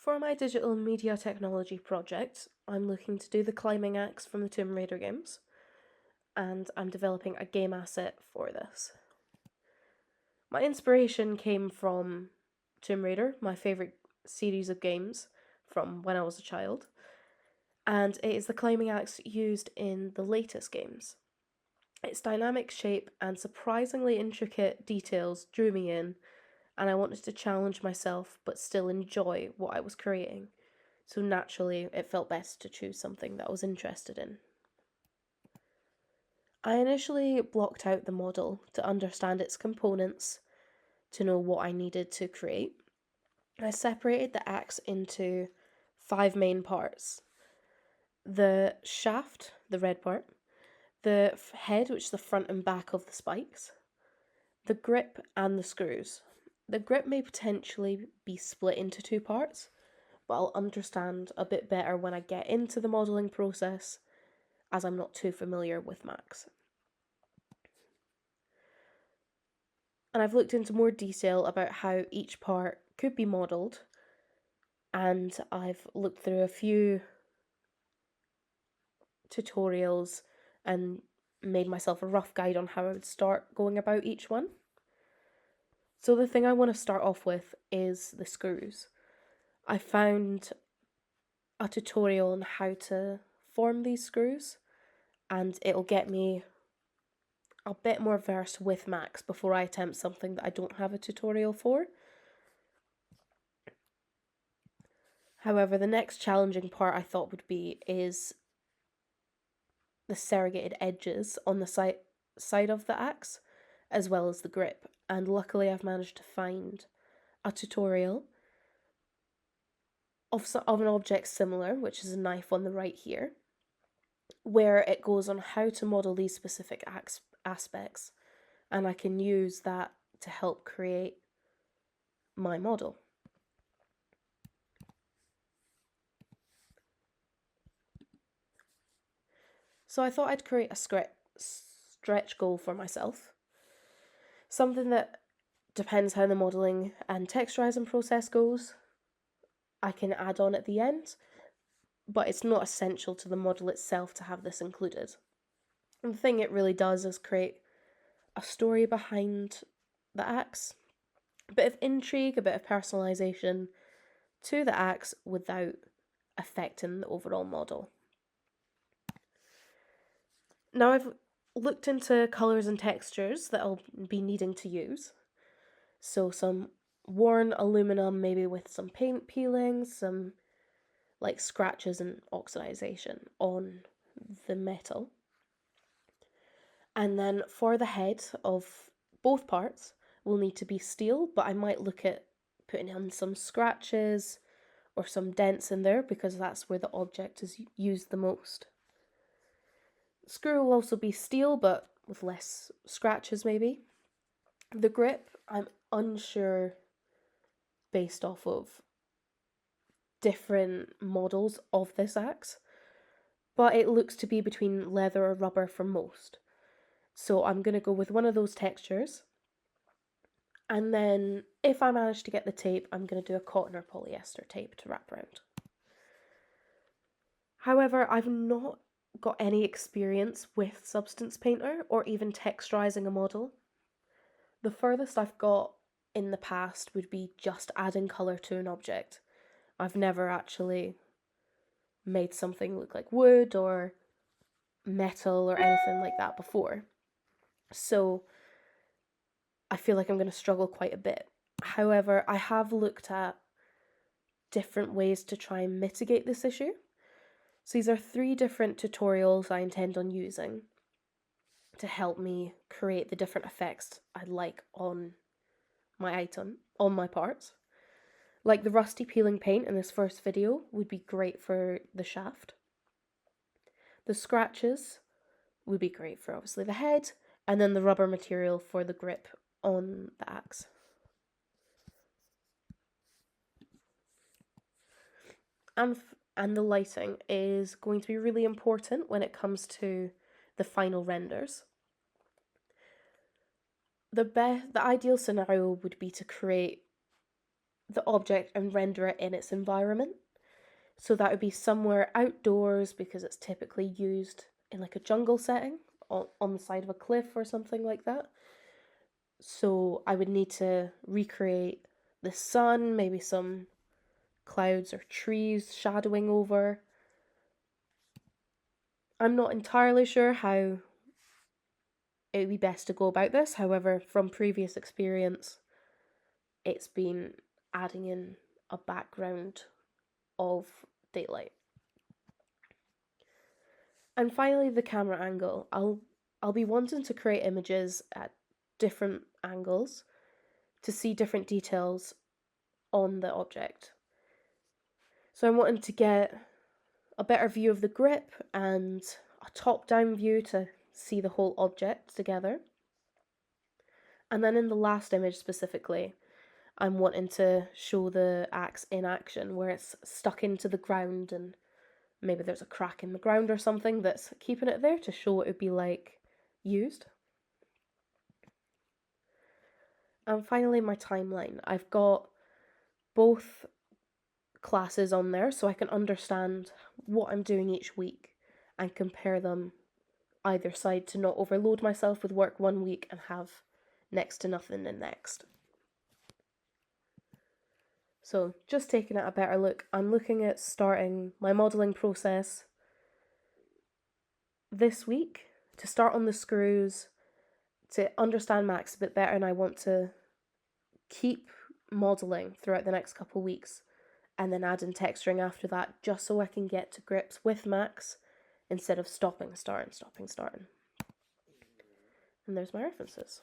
For my digital media technology project, I'm looking to do the climbing axe from the Tomb Raider games, and I'm developing a game asset for this. My inspiration came from Tomb Raider, my favourite series of games from when I was a child, and it is the climbing axe used in the latest games. Its dynamic shape and surprisingly intricate details drew me in, and I wanted to challenge myself but still enjoy what I was creating. So naturally, it felt best to choose something that I was interested in. I initially blocked out the model to understand its components, to know what I needed to create. I separated the axe into 5 main parts: the shaft, the red part, the head, which is the front and back of the spikes, the grip, and the screws. The grip may potentially be split into 2 parts, but I'll understand a bit better when I get into the modelling process, as I'm not too familiar with Max. And I've looked into more detail about how each part could be modelled, and I've looked through a few tutorials and made myself a rough guide on how I would start going about each one. So the thing I want to start off with is the screws. I found a tutorial on how to form these screws, and it'll get me a bit more versed with Max before I attempt something that I don't have a tutorial for. However, the next challenging part I thought would be is the serrated edges on the side of the axe, as well as the grip. And luckily, I've managed to find a tutorial of an object similar, which is a knife on the right here, where it goes on how to model these specific aspects, and I can use that to help create my model. So I thought I'd create a stretch goal for myself, something that depends how the modelling and texturizing process goes. I can add on at the end, but it's not essential to the model itself to have this included. And the thing it really does is create a story behind the axe, a bit of intrigue, a bit of personalisation to the axe without affecting the overall model. Now I've looked into colours and textures that I'll be needing to use. So some worn aluminum, maybe with some paint peeling, some like scratches and oxidization on the metal. And then for the head of both parts, will need to be steel, but I might look at putting in some scratches or some dents in there because that's where the object is used the most. The screw will also be steel, but with less scratches maybe. The grip, I'm unsure based off of different models of this axe, but it looks to be between leather or rubber for most. So I'm going to go with one of those textures. And then if I manage to get the tape, I'm going to do a cotton or polyester tape to wrap around. However, I've not got any experience with Substance Painter or even texturizing a model. The furthest I've got in the past would be just adding colour to an object. I've never actually made something look like wood or metal or anything like that before. So I feel like I'm going to struggle quite a bit. However, I have looked at different ways to try and mitigate this issue. So these are 3 different tutorials I intend on using to help me create the different effects I'd like on my item, on my parts. Like the rusty peeling paint in this first video would be great for the shaft. The scratches would be great for obviously the head, and then the rubber material for the grip on the axe. And the lighting is going to be really important when it comes to the final renders. The ideal scenario would be to create the object and render it in its environment. So that would be somewhere outdoors because it's typically used in like a jungle setting on the side of a cliff or something like that. So I would need to recreate the sun, maybe some clouds or trees shadowing over. I'm not entirely sure how it would be best to go about this. However, from previous experience, it's been adding in a background of daylight. And finally, the camera angle. I'll be wanting to create images at different angles to see different details on the object. So I'm wanting to get a better view of the grip and a top-down view to see the whole object together. And then in the last image specifically, I'm wanting to show the axe in action where it's stuck into the ground and maybe there's a crack in the ground or something that's keeping it there to show what it would be like used. And finally, my timeline. I've got both classes on there so I can understand what I'm doing each week and compare them either side to not overload myself with work one week and have next to nothing the next. So just taking it a better look, I'm looking at starting my modelling process this week to start on the screws, to understand Max a bit better, and I want to keep modelling throughout the next couple of weeks and then add in texturing after that, just so I can get to grips with Max instead of stopping, starting. And there's my references.